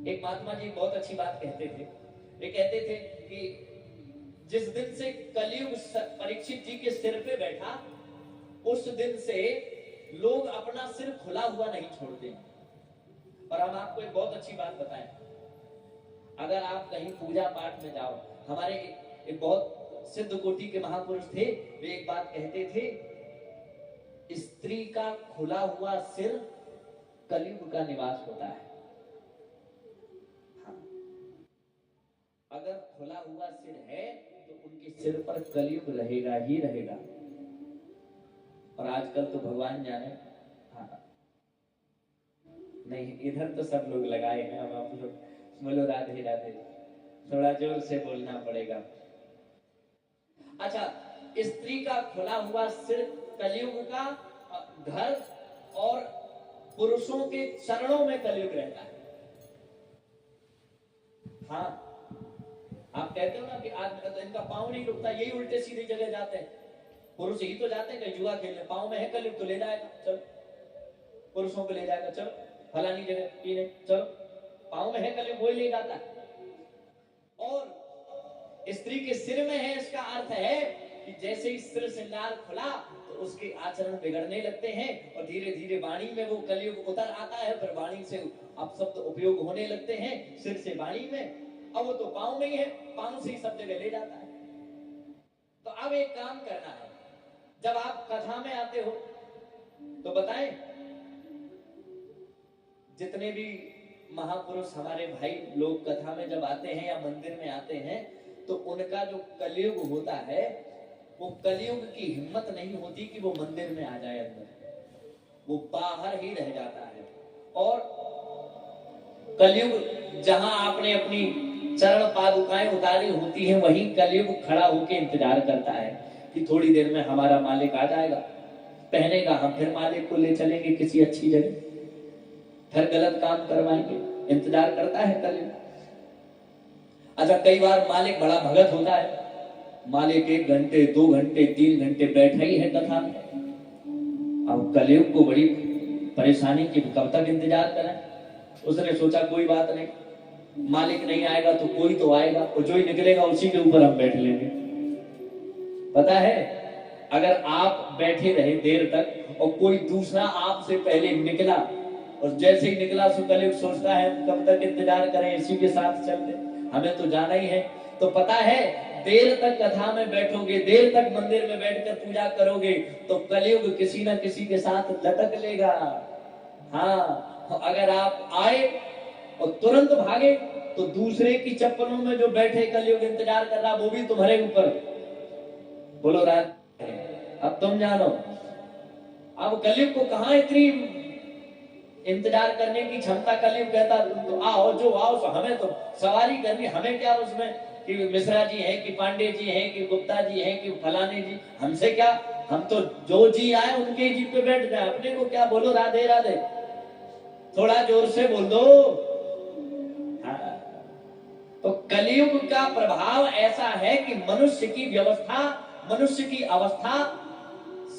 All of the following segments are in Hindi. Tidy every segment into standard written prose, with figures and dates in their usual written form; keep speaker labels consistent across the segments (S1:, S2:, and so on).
S1: एक महात्मा जी बहुत अच्छी बात कहते थे। वे कहते थे कि जिस दिन से कलयुग परीक्षित जी के सिर पे बैठा, उस दिन से लोग अपना सिर खुला हुआ नहीं छोड़ते। और हम आपको एक बहुत अच्छी बात बताएं, अगर आप कहीं पूजा पाठ में जाओ, हमारे एक बहुत सिद्ध कोटि के महापुरुष थे, वे एक बात कहते थे, स्त्री का खुला हुआ सिर कलयुग का निवास होता है। हाँ। अगर खुला हुआ सिर है तो उनके सिर पर कलयुग रहेगा ही रहेगा। और आजकल तो भगवान जाने, हाँ नहीं, इधर तो सब लोग लगाए हैं, हम आप लोग बोलो राधे राधे, थोड़ा जोर से बोलना पड़ेगा। अच्छा, स्त्री का खुला हुआ सिर कलयुग का घर, और पुरुषों के चरणों में कलयुग रहता है। हाँ, आप कहते हो ना कि आज इनका पांव नहीं रुकता, यही उल्टे सीधी जगह जाते हैं। पुरुष ही तो जाते हैं कहीं जुआ खेलने, पांव में है कलयुग तो ले जाएगा, चलो पुरुषों को ले जाएगा, चलो फलानी जगह पीने, चलो पांव में है कलयुग, वो ही ले जाता है। और स्त्री के सिर में है, इसका अर्थ है कि जैसे ही सिर श्रृंगार खुला तो उसके आचरण बिगड़ने लगते हैं, और धीरे धीरे वाणी में वो कलयुग उतर आता है, फिर वाणी से अब शब्द उपयोग होने लगते हैं, सिर से वाणी में। अब वो तो पांव में ही है, पांव से ही सब जगह ले जाता है। तो अब एक काम करना है, जब आप कथा में आते हो तो बताएं, जितने भी महापुरुष हमारे भाई लोग कथा में जब आते हैं या मंदिर में आते हैं, तो उनका जो कलयुग होता है, वो कलयुग की हिम्मत नहीं होती कि वो मंदिर में आ जाए अंदर, वो बाहर ही रह जाता है। और कलयुग जहां आपने अपनी चरण पादुकाएं उतारी होती हैं, वहीं कलयुग खड़ा होकर इंतजार करता है कि थोड़ी देर में हमारा मालिक आ जाएगा, पहनेगा, हम फिर मालिक को ले चलेंगे किसी अच्छी जगह, फिर गलत काम करवाएंगे। इंतजार करता है कलयुग। अच्छा, कई बार मालिक बड़ा भगत होता है, मालिक 1 घंटे 2 घंटे 3 घंटे बैठा ही है कथा में। अब कलयुग को बड़ी परेशानी की, कब तक इंतजार करें। उसने सोचा कोई बात नहीं, मालिक नहीं आएगा तो कोई तो आएगा, और जो ही निकलेगा उसी के ऊपर हम बैठ लेंगे। पता है, अगर आप बैठे रहे देर तक और कोई दूसरा आपसे पहले निकला, और जैसे ही निकला सो कलयुग सोचता है कब तक इंतजार करें, इसी के साथ चलते, हमें तो जाना ही है। तो पता है, देर तक कथा में बैठोगे, देर तक मंदिर में बैठकर पूजा करोगे, तो कलयुग किसी न किसी के साथ लटक लेगा। हाँ, अगर आप आए और तुरंत भागे तो दूसरे की चप्पलों में जो बैठे कलयुग इंतजार कर रहा, वो भी तुम्हारे ऊपर। बोलो राधे, अब तुम जानो, अब कलयुग को कहां इतनी इंतजार करने की क्षमता। कलयुग कहता तो आओ, जो आओ, तो हमें तो सवारी करनी, हमें क्या उसमें कि मिश्रा जी हैं कि पांडे जी हैं कि गुप्ता जी हैं कि फलाने जी, हमसे क्या, हम तो जो जी आए उनके जी पे बैठ जाए, अपने को क्या। बोलो राधे राधे, थोड़ा जोर से बोल दो। हाँ। तो कलयुग का प्रभाव ऐसा है कि मनुष्य की व्यवस्था, मनुष्य की अवस्था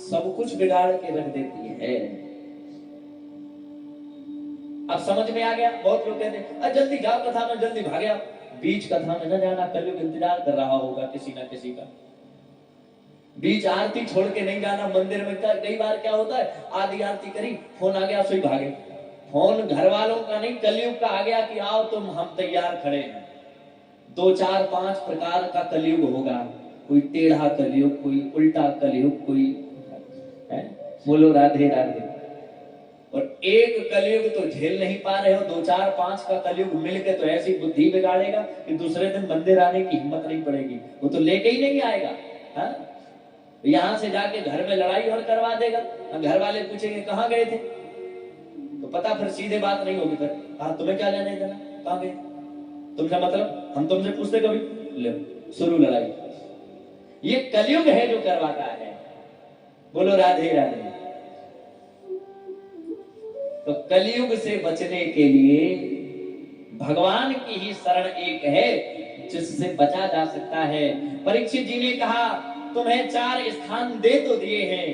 S1: सब कुछ बिगाड़ के रख देती है। अब समझ में आ गया। बहुत लोग कहते हैं जल्दी जाओ कथा में, जल्दी भाग आओ, बीच कथा में न जाना, कलयुग इंतजार कर रहा होगा किसी ना किसी का। बीच आरती छोड़ के नहीं जाना मंदिर में। कई बार क्या होता है, आधी आरती करी, फोन आ गया, सोई भागे। फोन घर वालों का नहीं, कलयुग का आ गया कि आओ तुम, हम तैयार खड़े हैं। 2 4 5 प्रकार का कलयुग होगा, कोई टेढ़ा कलयुग, कोई उल्टा कलयुग, कोई है। बोलो राधे राधे। और एक कलयुग तो झेल नहीं पा रहे हो, 2 4 5 का कलयुग मिलके तो ऐसी बुद्धि बिगाड़ेगा कि दूसरे दिन मंदिर आने की हिम्मत नहीं पड़ेगी, वो तो लेके ही नहीं आएगा। हाँ, यहां से जाके घर में लड़ाई और करवा देगा। घर वाले पूछेंगे कहाँ गए थे, तो पता फिर सीधे बात नहीं होगी। फिर हाँ, तुम्हें क्या लेना देना, कहाँ गए, तुमसे मतलब, हम तुमसे पूछते कभी, ले शुरू लड़ाई। ये कलयुग है जो करवाता है। बोलो राधे राधे। तो कलयुग से बचने के लिए भगवान की ही शरण एक है जिससे बचा जा सकता है। परीक्षित जी ने कहा तुम्हें 4 स्थान दे तो दिए हैं,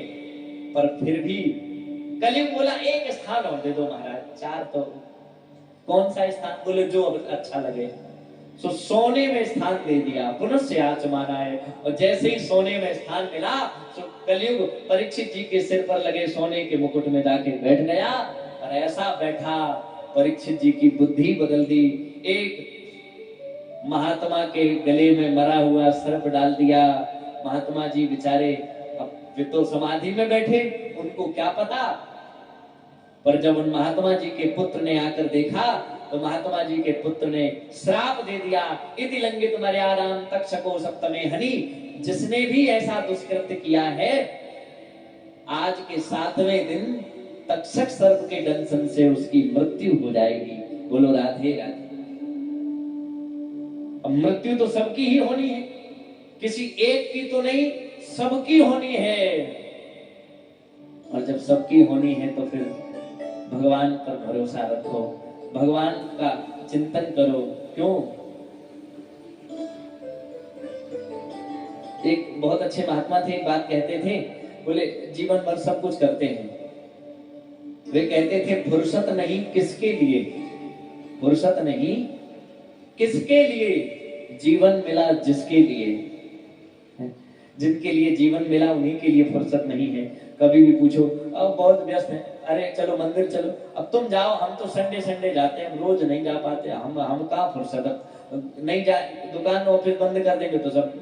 S1: पर फिर भी कलयुग बोला 1 स्थान और दे दो महाराज, 4 तो कौन सा स्थान? बोले जो अब अच्छा लगे। सो सोने में स्थान दे दिया, पुनः आचमाना है। और जैसे ही सोने में स्थान मिला तो कलयुग परीक्षित जी के सिर पर लगे सोने के मुकुट में जाके बैठ गया। और ऐसा बैठा, परीक्षित जी की बुद्धि बदल दी। एक महात्मा के गले में मरा हुआ सर्प डाल दिया। महात्मा जी बेचारे अब वे तो समाधि में बैठे, उनको क्या पता। पर जब उन महात्मा जी के पुत्र ने आकर देखा तो महात्मा जी के पुत्र ने श्राप दे दिया, इति लंघित मर्यादाम तक्षको सप्तमे हनि। जिसने भी ऐसा दुष्कृत्य किया है, आज के 7वें दिन तक्षक सर्प के दंशन से उसकी मृत्यु हो जाएगी। बोलो राधे राधे। अब मृत्यु तो सबकी ही होनी है, किसी एक की तो नहीं, सबकी होनी है। और जब सबकी होनी है तो फिर भगवान पर भरोसा रखो, भगवान का चिंतन करो। क्यों? एक बहुत अच्छे महात्मा थे, एक बात कहते थे, बोले जीवन भर सब कुछ करते हैं। वे कहते थे फुर्सत नहीं किसके लिए, फुर्सत नहीं किसके लिए, जीवन मिला जिसके लिए। जिनके लिए जीवन मिला उन्हीं के लिए फुर्सत नहीं है। कभी भी पूछो, अब बहुत व्यस्त है, अरे चलो मंदिर चलो, अब तुम जाओ, हम तो संडे संडे जाते हैं, हम रोज नहीं जा पाते, हम कहाँ फुर्सत, नहीं जा, दुकान ऑफिस बंद कर देंगे तो सब।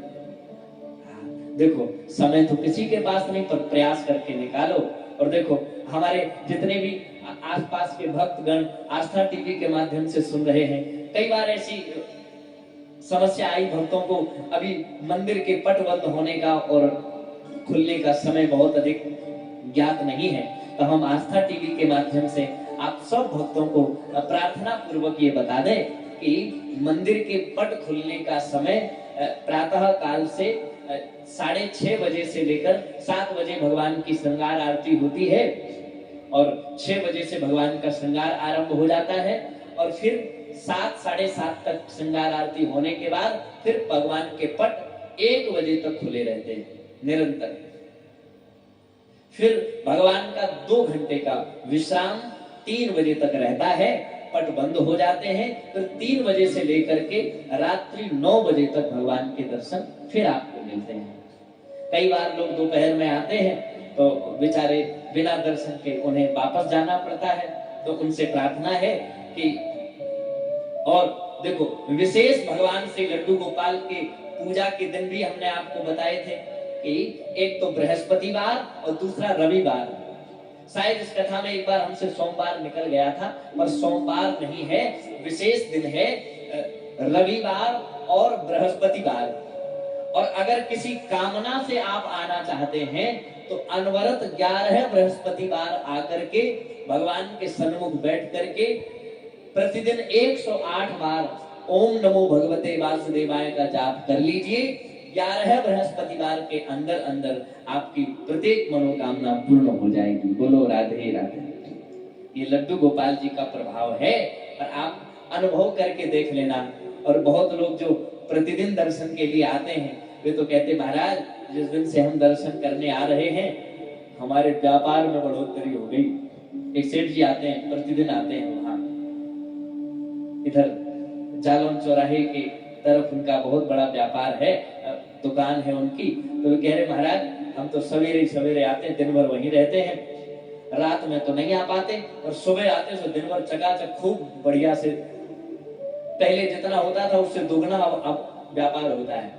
S1: देखो समय तो किसी के पास नहीं, पर प्रयास करके निकालो। और देखो हमारे जितने भी आसपास के भक्तगण आस्था टीवी के माध्यम से सुन रहे हैं, कई बार ऐसी समस्या आई भक्तों को, अभी मंदिर के पट बंद होने का और खुलने का समय बहुत अधिक ज्ञात नहीं है। तो हम आस्था टीवी के माध्यम से आप सब भक्तों को प्रार्थना पूर्वक ये बता दें कि मंदिर के पट खुलने का समय प्रातः काल से 6:30 बजे से लेकर 7 बजे भगवान की श्रृंगार आरती होती है। और 6 बजे से भगवान का श्रृंगार आरंभ हो जाता है। और फिर 7 साढ़े 7 तक श्रृंगार आरती होने के बाद फिर भगवान के पट 1 बजे तक खुले रहते हैं निरंतर। फिर भगवान का 2 घंटे का विश्राम 3 बजे तक रहता है, पट बंद हो जाते हैं। फिर 3 बजे से लेकर के रात्रि 9 बजे तक भगवान के दर्शन फिर आपको मिलते हैं। कई बार लोग दोपहर में आते हैं तो बेचारे बिना दर्शन के उन्हें वापस जाना पड़ता है। तो उनसे प्रार्थना है कि, और देखो विशेष भगवान श्री लड्डू गोपाल के पूजा के दिन भी हमने आपको बताए थे कि एक तो बृहस्पतिवार और दूसरा रविवार। शायद इस कथा में एक बार हमसे सोमवार निकल गया था, पर सोमवार नहीं है, विशेष दिन है रविवार और बृहस्पतिवार। और अगर किसी कामना से आप आना चाहते हैं तो अनवरत 11 बृहस्पतिवार आकर के भगवान के सन्मुख बैठ करके प्रतिदिन 108 बार ओम नमो भगवते वासुदेवाय का जाप कर लीजिए। 11 बृहस्पतिवार के अंदर अंदर आपकी प्रत्येक मनोकामना पूर्ण हो जाएगी। बोलो राधे राधे। ये लड्डू गोपाल जी का प्रभाव है, और आप अनुभव करके देख लेना। और बहुत लोग जो प्रतिदिन दर्शन के लिए आते हैं वे तो कहते महाराज जिस दिन से हम दर्शन करने आ रहे हैं हमारे व्यापार में बढ़ोतरी हो गई। एक सेठ जी आते हैं, प्रतिदिन आते हैं, वहां इधर जालौन चौराहे के तरफ उनका बहुत बड़ा व्यापार है, दुकान है उनकी। तो वे कह रहे महाराज हम तो सवेरे सवेरे आते हैं, दिन भर वहीं रहते हैं, रात में तो नहीं आ पाते, और सुबह आते तो दिन भर चकाचक खूब बढ़िया से, पहले जितना होता था उससे दुगना अब व्यापार होता है।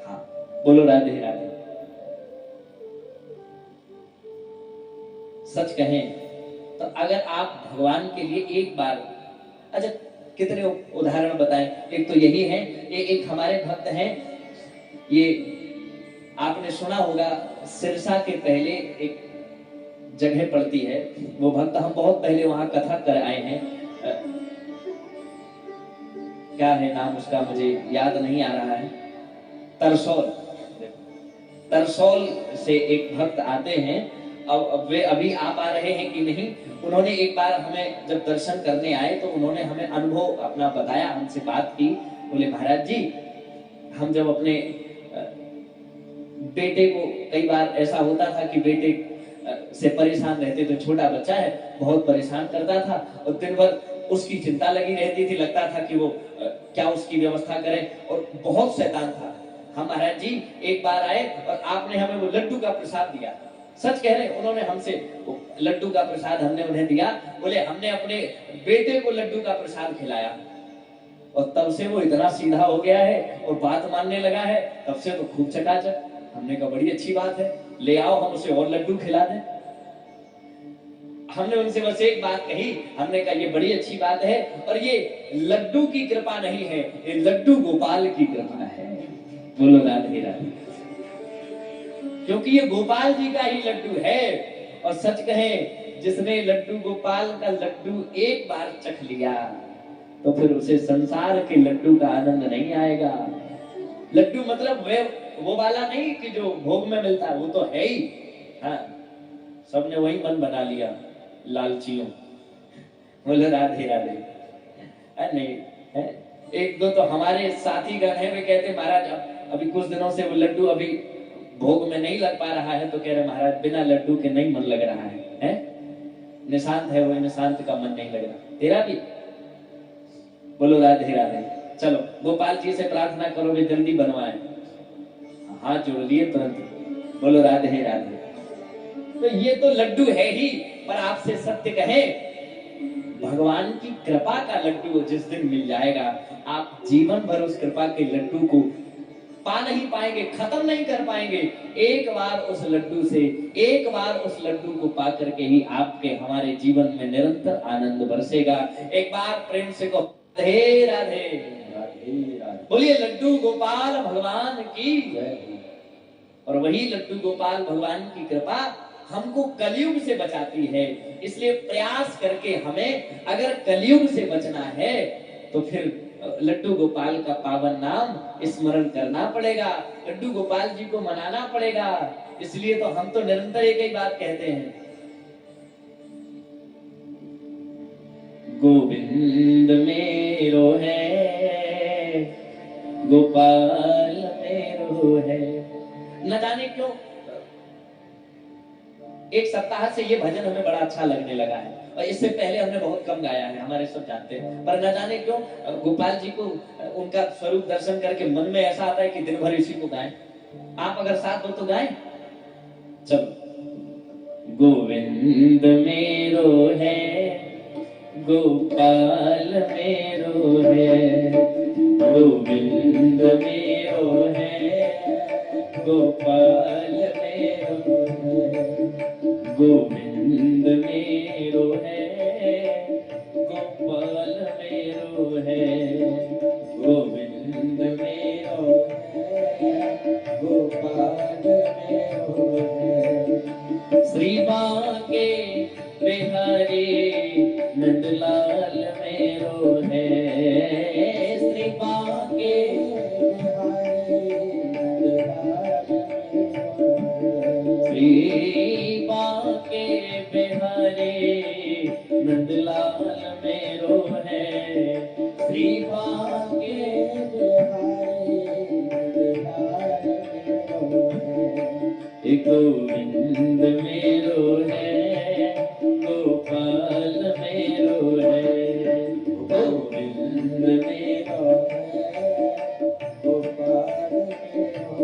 S1: हाँ बोलो राधे राधे। सच कहें तो अगर आप भगवान के लिए एक बार, अच्छा कितने उदाहरण बताएं। एक तो यही है, एक हमारे भक्त हैं, ये आपने सुना होगा सिरसा के पहले एक जगह पड़ती है, वो भक्त हम बहुत पहले वहां कथा कर आए हैं, क्या है नाम उसका मुझे याद नहीं आ रहा है, तरसौल। तरसौल से एक भक्त आते हैं, अब वे अभी आ पा रहे हैं कि नहीं। उन्होंने एक बार हमें जब दर्शन करने आए तो उन्होंने हमें अनुभव अपना बताया, हमसे बात की। बोले महाराज जी हम जब अपने बेटे को, कई बार ऐसा होता था कि बेटे से परेशान रहते थे, छोटा बच्चा है बहुत परेशान करता था, और दिन भर उसकी चिंता लगी रहती थी, लगता था कि वो क्या उसकी व्यवस्था करे, और बहुत शैतान था। हम महाराज जी एक बार आए और आपने हमें वो लड्डू का प्रसाद दिया। सच कह रहे, उन्होंने हमसे वो लड्डू का प्रसाद हमने उन्हें दिया। बोले हमने अपने बेटे को लड्डू का प्रसाद खिलाया और तब से वो इतना सीधा हो गया है और बात मानने लगा है, तब से तो खूब चकाचक। हमने कहा बड़ी अच्छी बात है, ले आओ हम उसे और लड्डू खिला दें। हमने उनसे बस एक बात कही, हमने कहा ये बड़ी अच्छी बात है, और ये लड्डू की कृपा नहीं है, ये लड्डू गोपाल की कृपा है। बोलो राधे राधे। क्योंकि ये गोपाल जी का ही लड्डू है, और सच कहें जिसने लड्डू गोपाल का लड्डू एक बार चख लिया तो फिर उसे संसार के लड्डू का आनंद नहीं आएगा। लड्डू मतलब वो वाला नहीं कि जो भोग में मिलता है, वो तो है ही। हाँ, सबने वही मन बना लिया लालचियों। बोले राधे राधे। नहीं है? एक दो तो हमारे साथी गण है, वे कहते महाराज अभी कुछ दिनों से वो लड्डू अभी भोग में नहीं लग पा रहा है, तो कह रहे महाराज बिना लड्डू के नहीं मन लग रहा है? निशांत है वो, निशांत का मन नहीं लग रहा। तेरा भी? बोलो राधे राधे। चलो गोपाल जी से प्रार्थना करो वे जल्दी बनवाए। हाथ जोड़ लिए तुरंत। बोलो राधे राधे। तो ये तो लड्डू है ही, पर आपसे सत्य कहे, भगवान की कृपा का लड्डू जिस दिन मिल जाएगा, आप जीवन भर उस कृपा के लड्डू को पा नहीं पाएंगे, खत्म नहीं कर पाएंगे। एक बार उस लड्डू से, एक बार उस लड्डू को पा करके ही आपके हमारे जीवन में निरंतर आनंद बरसेगा। एक बार प्रेम से को राधे राधे। बोलिए लड्डू गोपाल भगवान की जय। और वही लड्डू गोपाल भगवान की कृपा हमको कलयुग से बचाती है। इसलिए प्रयास करके हमें अगर कलयुग से बचना है तो फिर लड्डू गोपाल का पावन नाम स्मरण करना पड़ेगा, लड्डू गोपाल जी को मनाना पड़ेगा। इसलिए तो हम तो निरंतर एक ही बात कहते हैं, गोविंद मेरो है, गोपाल मेरो है। न जाने क्यों एक सप्ताह से ये भजन हमें बड़ा अच्छा लगने लगा है, और इससे पहले हमने बहुत कम गाया है, हमारे सब जानते हैं। पर न जाने क्यों गोपाल जी को उनका स्वरूप दर्शन करके मन में ऐसा आता है कि दिन भर इसी को गाएं। आप अगर साथ हो तो गाएं। चलो। गोविंद मेरो है, गोपाल मेरो है, गोविंद मेरो है, गोपाल मेरो है, गोविंद मेरो है, गोपाल मेरो है, गोविंद मेरो है, गोपाल मेरो है। श्री बांके बिहारी नंदलाल मेरो है, श्री बांके श्री बांके बिहारी नंदलाल मेरो है, श्री बांके बिहारी नंदलाल मेरो है। गोविंद मेरो है, गोपाल मेरो है, गोविंद मेरो है, गोपाल मेरो है,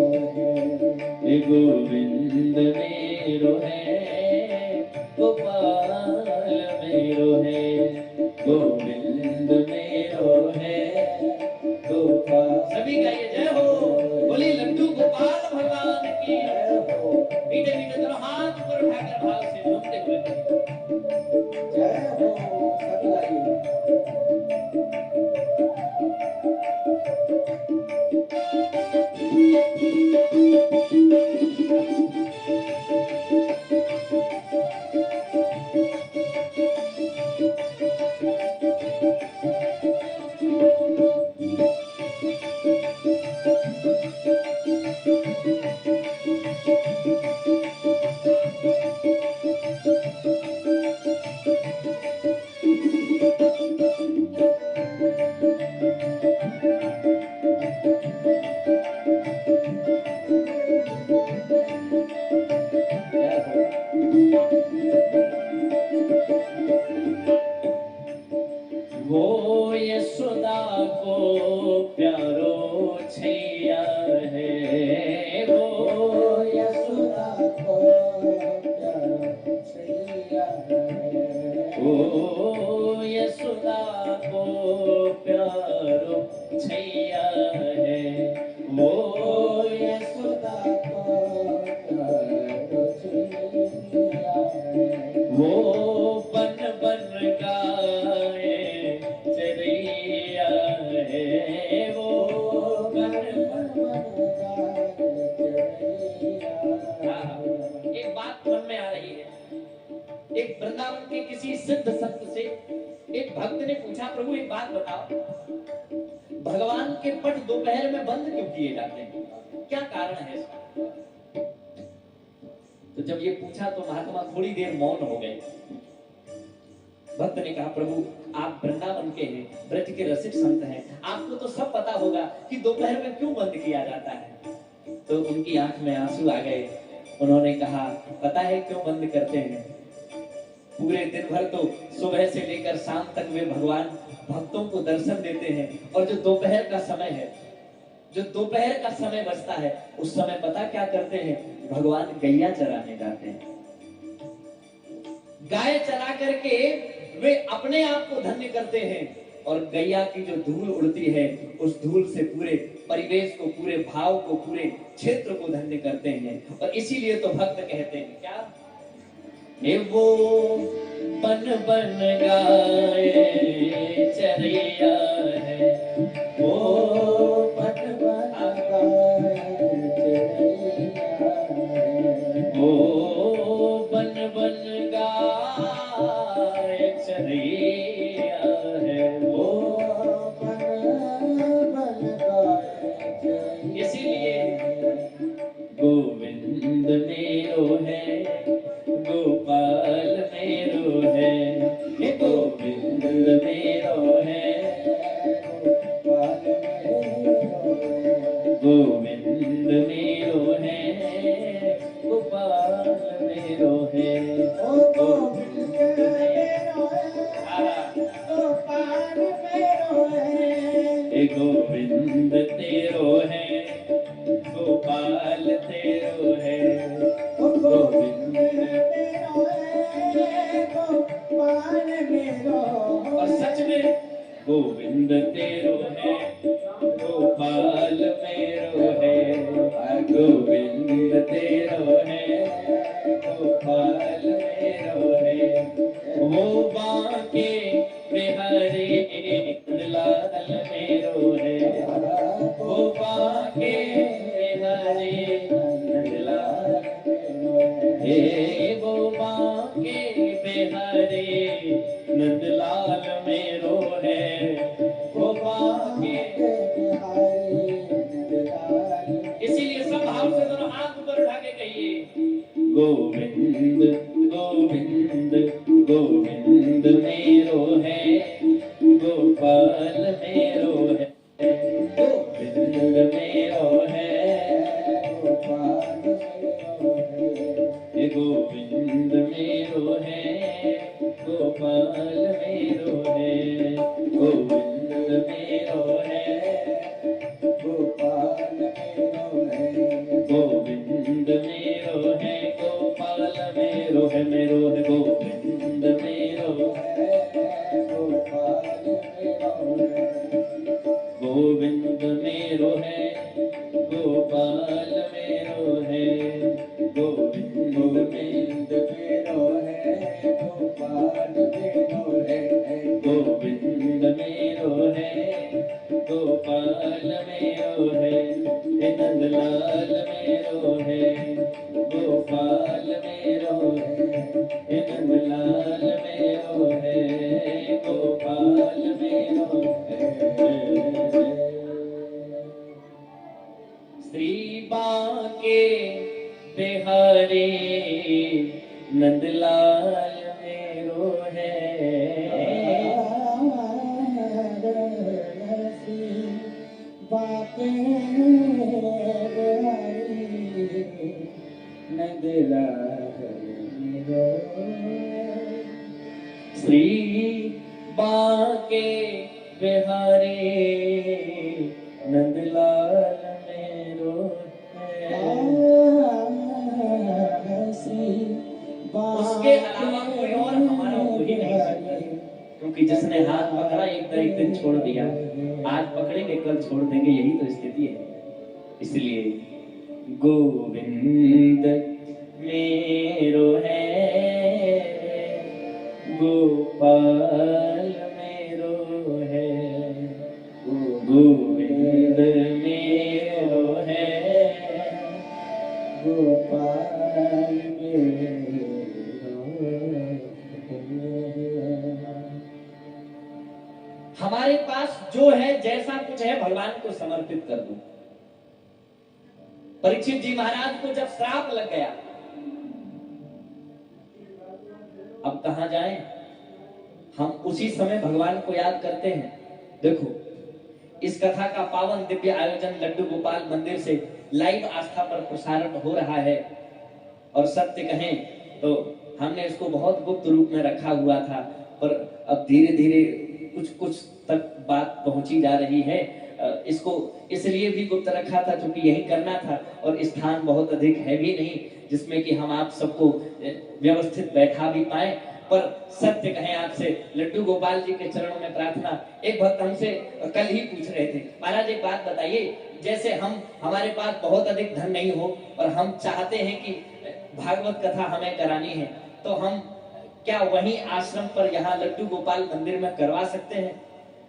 S1: गोविंद मेरो है, गोपाल मेरो है, गोविंद मेरो है, गोपाल। सभी गाइए जय हो। बोली लड्डू गोपाल भगवान की जय हो। मीठे मीठे दोनों हाथ ऊपर उठाकर भाव से झूमते हुए जय हो। सभी गाइए। यशोदा को प्यारो छैया है, वो
S2: यशोदा को प्यारो छैया है,
S1: ओ यशोदा को प्यारो छैया है, वो
S2: यशोदा को प्यारो छैया है,
S1: वो बन बन गाए चरैया है, वो बन बन एक बात मन में आ रही है। एक वृंदावन के किसी सिद्ध संत से एक भक्त ने पूछा, प्रभु एक बात बताओ, भगवान के पट दोपहर में बंद क्यों किए जाते हैं, क्या कारण है इसका? तो जब ये पूछा तो महात्मा थोड़ी देर मौन हो गए। भक्त ने कहा, प्रभु आप वृंदावन के हैं, ब्रज के रसिक संत हैं, आपको तो सब पता होगा कि दोपहर में क्यों बंद किया जाता है। तो उनकी आंख में आंसू आ गए। उन्होंने कहा, पता है क्यों बंद करते हैं? पूरे दिन भर तो सुबह से लेकर शाम तक वे भगवान भक्तों को दर्शन देते हैं, और जो दोपहर का समय है, जो दोपहर का समय बचता है, उस समय पता क्या करते हैं? भगवान गैया चराने जाते हैं। गाय चरा करके वे अपने आप को धन्य करते हैं, और गैया की जो धूल उड़ती है, उस धूल से पूरे परिवेश को, पूरे भाव को, पूरे क्षेत्र को धन्य करते हैं। और इसीलिए तो भक्त कहते हैं क्या, हे वो बन बन गाए चरैया है, वो
S2: बन बन गाए चरैया है,
S1: वो बन बन गाए चरैया है, वो
S2: बन बन गाए चरैया।
S1: इसीलिए गोविंद मेरो है, गोपाल मेरो है, हे गोविंद मेरो है,
S2: गोपाल मेरो है,
S1: गोविंद मेरो है, गोपाल मेरो है,
S2: ओ गोविंद मेरो है, गोपाल मेरो है,
S1: हे गोविंद तेरो है, गोपाल तेरो है,
S2: ओ गोविंद मेरो है, गोपाल मेरो है।
S1: और सच में गोविंद तेरो है, गोपाल मेरो है, गोविंद तेरो है, गोपाल मेरो है, वो बांके बिहारी लाल मेरो है, वो बांके बिहारी लाल हे, वो बांके बिहारी नंदलाल मेरो है, वो बांके। इसीलिए सब भाव से दोनों हाथ ऊपर उठा के कहिए, गोविंद गोविंद गोविंद मेरो है, गोपाल मेरो है, गोविंद मेरो है,
S2: गोपाल मेरो है,
S1: गोविंद मेरो है, गोपाल मेरो है, गोविंद मेरो है,
S2: गोपाल मेरो है,
S1: गोविंद मेरो है, गोपाल मेरो है, मेरो है गोविंद मेरो है,
S2: गोपाल मेरो है,
S1: गोविंद मेरो है, गोपाल मेरो है, गोविंद
S2: गोविंद मेरो है, गोपाल मेरो है,
S1: गोविंद मेरो है, गोपाल मेरो है, हे नंदलाल मेरो है, गोपाल मेरो है, हे नंदलाल मेरो है, गोपाल मेरो है। श्री बांके बिहारी नंदलाल मेरो है,
S2: बातें नंदलाल मेरो,
S1: श्री बांके बिहारी नंदलाल मेरो है। उसके अलावा कोई और हमारा हो ही नहीं सकता, क्योंकि जिसने हाथ पकड़ा एक दिन छोड़ दिया, आज पकड़ेंगे कल छोड़ देंगे, यही तो स्थिति है। इसलिए गोविंद मेरो है, गोपाल मेरो है, गोविंद मेरो है,
S2: गोपाल मेरो है।
S1: हमारे पास जो है, जैसा कुछ है, भगवान को समर्पित कर दो। परीक्षित जी महाराज को जब श्राप लग गया, अब कहां जाएं? हम उसी समय भगवान को याद करते हैं। देखो, इस कथा का पावन दिव्य आयोजन लड्डू गोपाल मंदिर से लाइव आस्था पर प्रसारण हो रहा है, और सत्य कहें तो हमने इसको बहुत गुप्त रूप में रखा हुआ था, पर अब धीरे धीरे कुछ तक बात पहुंची जा रही है। इसको इसलिए भी गुप्त रखा था क्योंकि यही करना था, और स्थान बहुत अधिक है भी नहीं जिसमें कि हम आप सबको व्यवस्थित बैठा भी पाए। पर सत्य कहें आपसे, लड्डू गोपाल जी के चरणों में प्रार्थना। एक भक्त हमसे कल ही पूछ रहे थे, महाराज एक बात बताइए, जैसे हमारे पास बहुत अधिक धन नहीं हो और हम चाहते हैं कि भागवत कथा हमें करानी है, तो हम क्या वहीं आश्रम पर यहाँ लड्डू गोपाल मंदिर में करवा सकते हैं?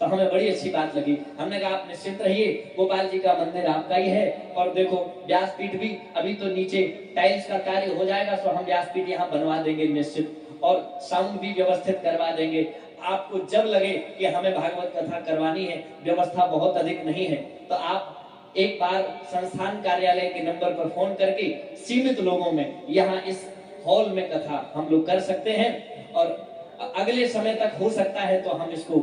S1: तो हमें बड़ी अच्छी बात लगी। हमने कहा आप निश्चिंत रहिए, गोपाल जी का मंदिर आपका ही है, और देखो व्यासपीठ भी अभी तो नीचे टाइल्स का कार्य हो जाएगा, तो हम व्यासपीठ यहाँ बनवा देंगे निश्चित, और साउंड भी व्यवस्थित करवा देंगे। आपको जब लगे कि हमें भागवत कथा करवानी है, व्यवस्था बहुत अधिक नहीं है, तो आप एक बार संस्थान कार्यालय के नंबर पर फोन करके सीमित लोगों में यहाँ इस हॉल में कथा हम लोग कर सकते हैं, और अगले समय तक हो सकता है तो हम इसको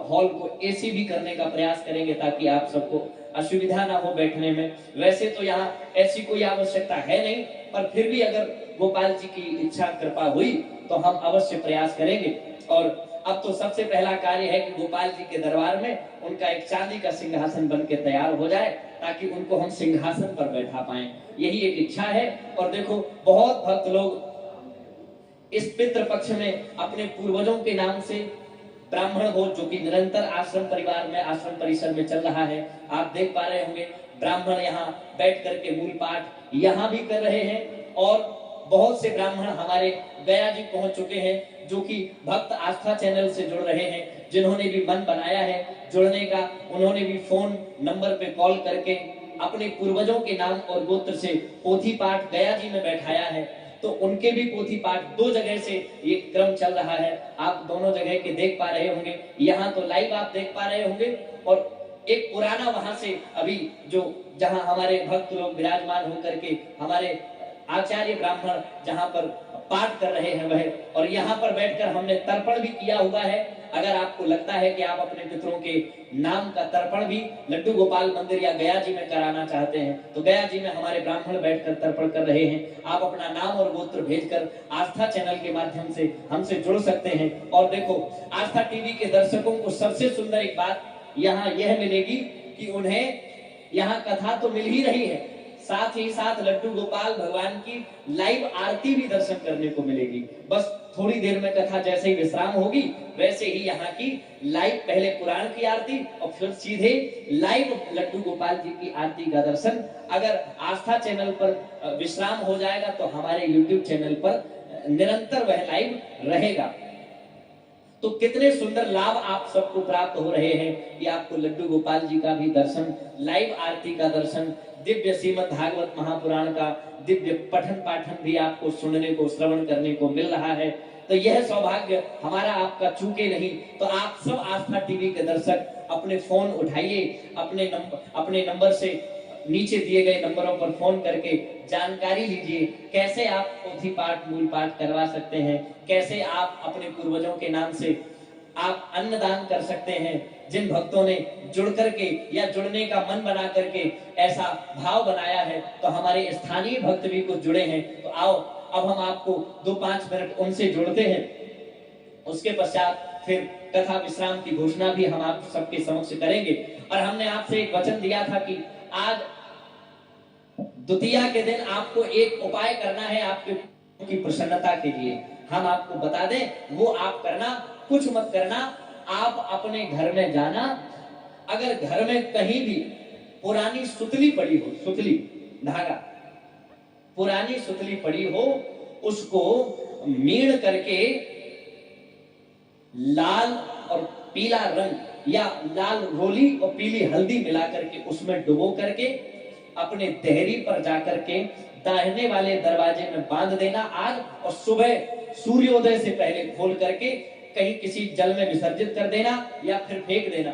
S1: हॉल को एसी भी करने का प्रयास करेंगे, ताकि आप सबको असुविधा ना हो बैठने में। वैसे तो यहाँ ऐसी कोई आवश्यकता है नहीं, पर फिर भी अगर गोपाल जी की इच्छा कृपा हुई तो हम अवश्य प्रयास करेंगे। और अब तो सबसे पहला कार्य है कि गोपाल जी के दरबार में उनका एक चांदी का सिंहासन बन के तैयार हो जाए, ताकि उनको हम सिंहासन पर बैठा पाएं, यही एक इच्छा है। और देखो, बहुत भक्त लोग इस पितृ पक्ष में अपने पूर्वजों के नाम से ब्राह्मण भोज, जो कि निरंतर आश्रम परिवार में, आश्रम परिसर में चल रहा है, आप देख पा रहे होंगे, ब्राह्मण यहाँ बैठ करके मूल पाठ यहाँ भी कर रहे हैं। और बहुत से ब्राह्मण हमारे गया जी पहुंच चुके हैं, जो कि भक्त आस्था चैनल से जुड़ रहे हैं, जिन्होंने भी मन बनाया है जुड़ने का, उन्होंने भी फोन नंबर पे कॉल करके अपने पूर्वजों के नाम और गोत्र से पोथी पाठ गया जी में बैठाया है। तो उनके भी पोथी पाठ दो जगह से ये क्रम चल रहा है, आप दोनों जगह के देख पा रहे होंगे। यहाँ तो लाइव आप देख पा रहे होंगे, और एक पुराना वहां से अभी जो जहां हमारे भक्त लोग विराजमान होकर के हमारे आचार्य ब्राह्मण जहां पर पाठ कर रहे हैं वह, और यहाँ पर बैठकर हमने तर्पण भी किया हुआ है। अगर आपको लगता है कि आप अपने पितरों के नाम का तर्पण भी लड्डू गोपाल मंदिर या गया जी में कराना चाहते हैं, तो गया जी में हमारे ब्राह्मण बैठकर तर्पण कर रहे हैं। आप अपना नाम और गोत्र भेजकर आस्था चैनल के माध्यम से हमसे जुड़ सकते हैं। और देखो, आस्था टीवी के दर्शकों को सबसे सुंदर एक बात यहाँ यह मिलेगी कि उन्हें यहाँ कथा तो मिल ही रही है, साथ ही साथ लड्डू गोपाल भगवान की लाइव आरती भी दर्शन करने को मिलेगी। बस थोड़ी देर में कथा जैसे ही विश्राम होगी, वैसे ही यहाँ की लाइव पहले पुराण की आरती और फिर सीधे लाइव लड्डू गोपाल जी की आरती का दर्शन। अगर आस्था चैनल पर विश्राम हो जाएगा तो हमारे YouTube चैनल पर निरंतर वह लाइव रहेगा। तो कितने सुंदर लाभ आप सबको प्राप्त हो रहे हैं कि आपको लड्डू गोपाल जी का भी दर्शन, लाइव आरती का दर्शन, दिव्य श्रीमद् भागवत महापुराण का दिव्य पठन पाठन भी आपको सुनने को, श्रवण करने को मिल रहा है। तो यह सौभाग्य हमारा आपका चूके नहीं। तो आप सब आस्था टीवी के दर्शक अपने फोन उठाइए, अपने नंबर से नीचे दिए गए नंबरों पर फोन करके जानकारी लीजिए, कैसे आप पोथी पाठ, मूल पाठ करवा सकते हैं, कैसे आप अपने पूर्वजों के नाम से आप अन्नदान कर सकते हैं। जिन भक्तों ने जुड़ करके या जुड़ने का मन बना करके ऐसा भाव बनाया है, तो हमारे स्थानीय भक्त भी कुछ जुड़े हैं। तो आओ अब हम आपको 2-5 मिनट उनसे जोड़ते हैं, उसके पश्चात फिर कथा विश्राम की घोषणा भी हम आप सबके समक्ष करेंगे। और हमने आपसे एक वचन दिया था कि आज द्वितीया के दिन आपको एक उपाय करना है आपके की प्रसन्नता के लिए। हम आपको बता दें, वो आप करना, कुछ मत करना। आप अपने घर में जाना, अगर घर में कहीं भी पुरानी सुतली पड़ी हो, सुतली धागा, पुरानी सुतली पड़ी हो, उसको मीण करके लाल और पीला रंग या लाल रोली और पीली हल्दी मिला करके उसमें डुबो करके अपने देहरी पर जाकर के दाहिने वाले दरवाजे में बांध देना आग, और सुबह सूर्योदय से पहले खोल करके कहीं किसी जल में विसर्जित कर देना या फिर फेंक देना।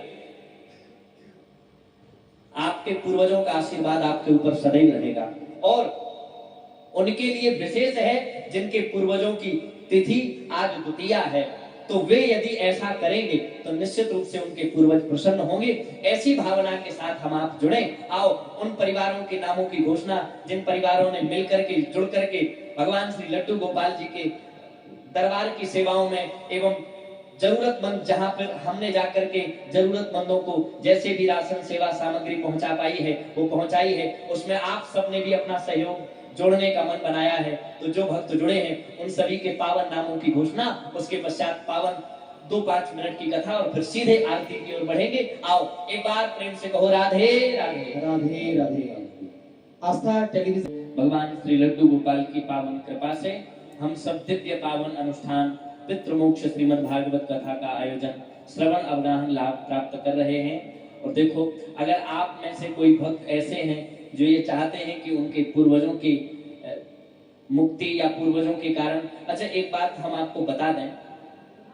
S1: आपके पूर्वजों का आशीर्वाद आपके ऊपर सदैव रहेगा। और उनके लिए विशेष है जिनके पूर्वजों की तिथि आज द्वितीया है, तो वे यदि ऐसा करेंगे तो निश्चित रूप से उनके पूर्वज प्रसन्न होंगे। ऐसी भावना के साथ हम आप जुड़े। आओ उन परिवारों के नामों की घोषणा जिन परिवारों ने मिलकर के जुड़ करके भगवान श्री लड्डू गोपाल जी के दरबार की सेवाओं में एवं जरूरतमंद, जहां पर हमने जाकर के जरूरतमंदों को जैसे भी राशन सेवा सामग्री पहुंचा पाई है वो पहुंचाई है, उसमें आप सबने भी अपना सहयोग जोड़ने का मन बनाया है। तो जो भक्त जुड़े हैं उन सभी के पावन नामों की घोषणा, उसके पश्चात पावन 2-5 मिनट की कथा और फिर सीधे आरती की ओर बढ़ेंगे। आओ एक बार प्रेम से कहो राधे राधे
S2: राधे राधे। आस्था टेलीविजन
S1: भगवान श्री लड्डू गोपाल की पावन कृपा से हम सब दिव्य पावन अनुष्ठान पितृमोक्ष श्रीमद् भागवत कथा का आयोजन श्रवण अवगाहन लाभ प्राप्त कर रहे हैं। और देखो, अगर आप में से कोई भक्त ऐसे हैं जो ये चाहते हैं कि उनके पूर्वजों की मुक्ति या पूर्वजों के कारण, अच्छा एक बात हम आपको बता दें,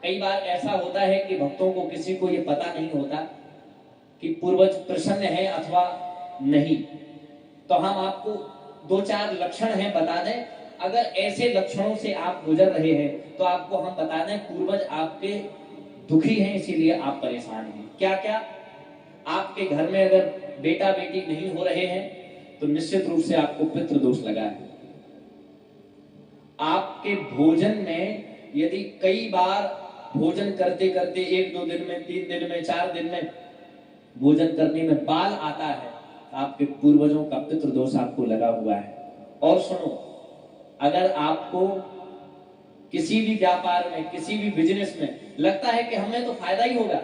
S1: कई बार ऐसा होता है कि भक्तों को किसी को ये पता नहीं होता कि पूर्वज प्रसन्न है अथवा नहीं। तो हम आपको 2-4 लक्षण हैं बता दें। अगर ऐसे लक्षणों से आप गुजर रहे हैं तो आपको हम बता दें पूर्वज आपके दुखी हैं, इसीलिए आप परेशान हैं। क्या क्या? आपके घर में अगर बेटा बेटी नहीं हो रहे हैं तो निश्चित रूप से आपको पितृ दोष लगा है। आपके भोजन में यदि कई बार भोजन करते करते 1-2 दिन में, 3 दिन में, 4 दिन में भोजन करने में बाल आता है, आपके पूर्वजों का पितृ दोष आपको लगा हुआ है। और सुनो, अगर आपको किसी भी व्यापार में, किसी भी बिजनेस में लगता है कि हमें तो फायदा ही होगा,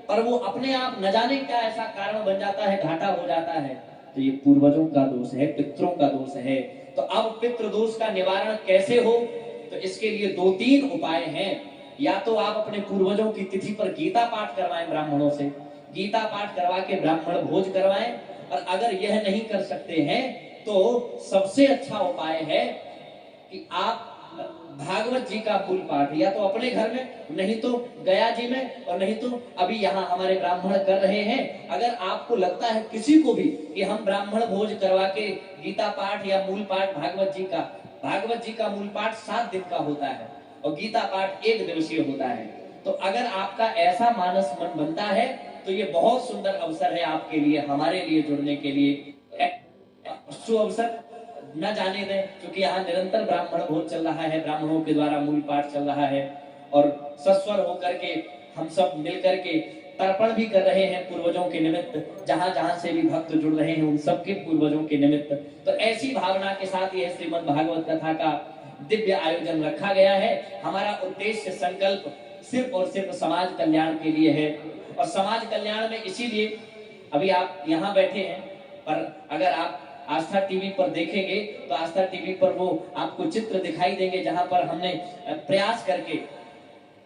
S1: पर वो अपने आप न जाने क्या ऐसा कारण बन जाता है, घाटा हो जाता है, तो ये पूर्वजों का दोष है, पितरों का दोष है। तो अब पितृ दोष का निवारण कैसे हो? तो इसके लिए 2-3 उपाय हैं। या तो आप अपने पूर्वजों की तिथि पर गीता पाठ करवाएं ब्राह्मणों से, गीता पाठ करवा के ब्राह्मण भोज करवाएं। और अगर यह नहीं कर सकते हैं तो सबसे अच्छा उपाय है कि आप भागवत जी का मूल पाठ या तो अपने घर में, नहीं तो गया जी में, और नहीं तो अभी यहाँ हमारे ब्राह्मण कर रहे हैं। अगर आपको लगता है किसी को भी कि हम ब्राह्मण भोज करवा के गीता पाठ या मूल पाठ भागवत जी का मूल पाठ 7 दिन का होता है और गीता पाठ 1 दिवसीय होता है। तो अगर आपका ऐसा मानस मन बनता है तो ये बहुत सुंदर अवसर है आपके लिए, हमारे लिए जुड़ने के लिए। शुभ अवसर न जाने दें, क्योंकि यहाँ निरंतर ब्राह्मण भोज चल रहा है, ब्राह्मणों के द्वारा मूल पाठ चल रहा है और सस्वर होकर के हम सब मिलकर के तर्पण भी कर रहे हैं पूर्वजों के निमित्त। जहां जहां से भी भक्त जुड़ रहे हैं उन सबके पूर्वजों के निमित्त। तो ऐसी भावना के साथ यह श्रीमद् भागवत कथा का दिव्य आयोजन रखा गया है। हमारा उद्देश्य, संकल्प सिर्फ और सिर्फ समाज कल्याण के लिए है। और समाज कल्याण में इसीलिए अभी आप यहाँ बैठे हैं, पर अगर आप आस्था टीवी पर देखेंगे तो आस्था टीवी पर वो आपको चित्र दिखाई देंगे जहां पर हमने प्रयास करके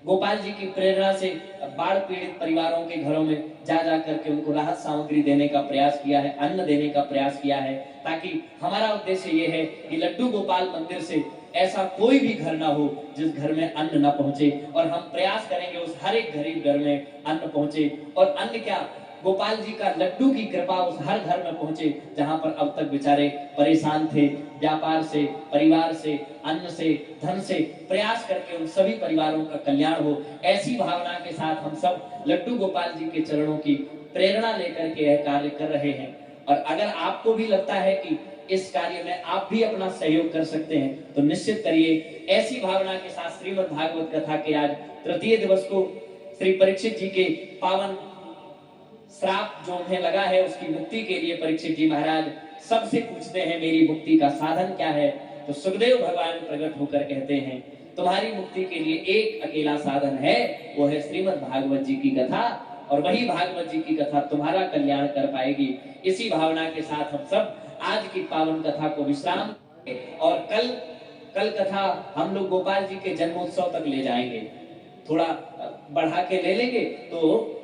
S1: गोपाल जी की प्रेरणा से बाढ़ पीड़ित परिवारों के घरों में जा करके उनको राहत सामग्री देने का प्रयास किया है, अन्न देने का प्रयास किया है, ताकि हमारा उद्देश्य ये है कि लड्डू गोपाल मंदिर से ऐसा कोई भी घर ना हो जिस घर में अन्न ना पहुंचे। और हम प्रयास करेंगे उस हर एक गरीब घर में अन्न पहुंचे। और अन्न क्या, गोपाल जी का लड्डू की कृपा उस हर घर में पहुंचे जहां पर अब तक बेचारे परेशान थे, व्यापार से, परिवार से, अन्न से, धन से, प्रयास करके उन सभी परिवारों का कल्याण हो। ऐसी भावना के साथ हम सब लड्डू गोपाल जी के चरणों की प्रेरणा लेकर के यह कार्य कर रहे हैं। और अगर आपको भी लगता है कि इस कार्य में आप भी अपना सहयोग कर सकते हैं तो निश्चित करिए। ऐसी भावना के साथ श्रीमद् भागवत कथा के आज तृतीय दिवस को श्री परीक्षित जी के पावन श्राप जो उन्हें लगा है उसकी मुक्ति के लिए परीक्षित जी महाराज सबसे पूछते हैं मेरी मुक्ति का साधन क्या है। तो सुखदेव भगवान प्रकट होकर कहते हैं तुम्हारी मुक्ति के लिए एक अकेला साधन है, वो है श्रीमद् भागवत जी की कथा, और वही भागवत जी की कथा तुम्हारा कल्याण कर पाएगी। इसी भावना के साथ हम सब आज की पावन कथा को विश्राम और कल कथा हम लोग गोपाल जी के जन्मोत्सव तक ले जाएंगे, थोड़ा बढ़ा के ले लेंगे तो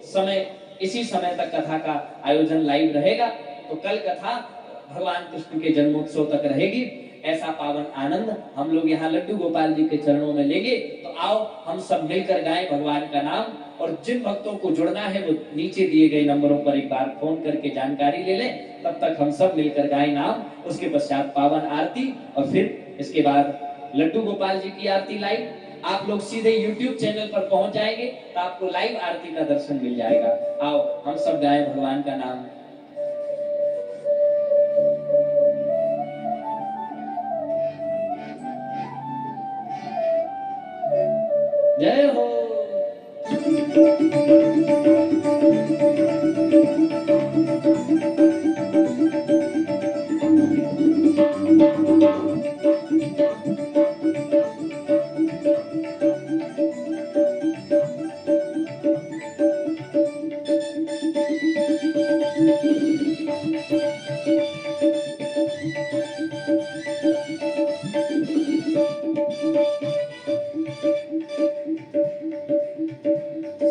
S1: समय इसी समय तक कथा का आयोजन लाइव रहेगा। तो कल कथा भगवान कृष्ण के जन्मोत्सव तक रहेगी। ऐसा पावन आनंद हम लोग यहाँ लड्डू गोपाल जी के चरणों में लेंगे। तो आओ हम सब मिलकर गाएं भगवान का नाम, और जिन भक्तों को जुड़ना है वो नीचे दिए गए नंबरों पर एक बार फोन करके जानकारी ले लें। तब तक हम सब मिलकर गाएं नाम, उसके पश्चात पावन आरती और फिर इसके बाद लड्डू गोपाल जी की आरती लाइव। आप लोग सीधे YouTube चैनल पर पहुंच जाएंगे तो आपको लाइव आरती का दर्शन मिल जाएगा। आओ हम सब गाएं भगवान का नाम। जय हो।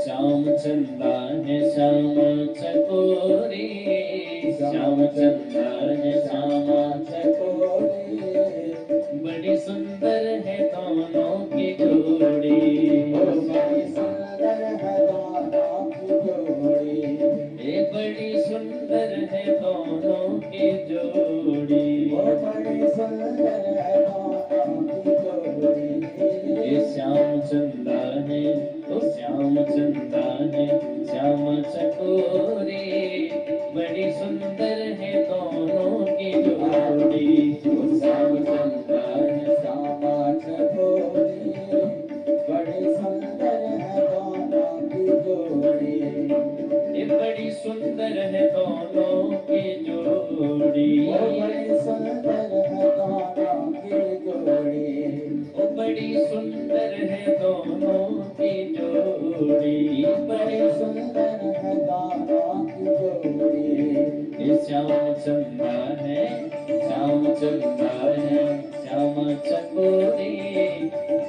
S1: श्याम चंदा है श्याम चकोरी, श्याम चंदा है श्याम चकोरी, बड़ी सुंदर है दोनों की जोड़ी, बड़ी सुंदर है दोनों की जोड़ी, ये बड़ी सुंदर है दोनों की जोड़ी, बड़ी सुंदर है दोनों की जोड़ी। ये श्याम चंदा है तो श्याम चंदा है श्याम चकोरी, बड़ी सुंदर है दोनों की जोड़ी, श्याम चंदा है श्याम चकोरी, बड़ी सुंदर है दोनों की जोड़ी, ये बड़ी सुंदर है दोनों की जोड़ी, बड़ी सुंदर है दोनों की जोड़ी, ओ बड़ी सुंदर है दोनों की जोड़ी, बड़ी सुंदर है दोनों की जोड़ी। ये श्याम चंदा है श्याम चंदा है श्याम चकोरी,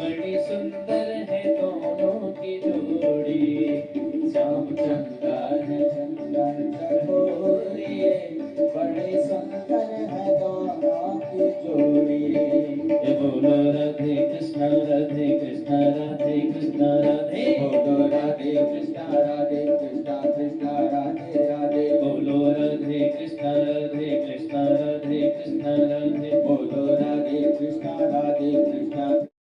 S1: बड़ी सुंदर है दोनों की जोड़ी, श्याम चंदा है चंदन चकोरी, बड़ी सुंदर है दोनों की जोड़ी। ये बोलो राधे कृष्ण राधे कृष्ण राधे कृष्ण राधे, बोलो राधे कृष्ण राधे कृष्ण कृष्ण राधे राधे, बोलो राधे कृष्ण राधे कृष्ण राधे कृष्ण राधे, बोलो राधे कृष्ण राधे कृष्ण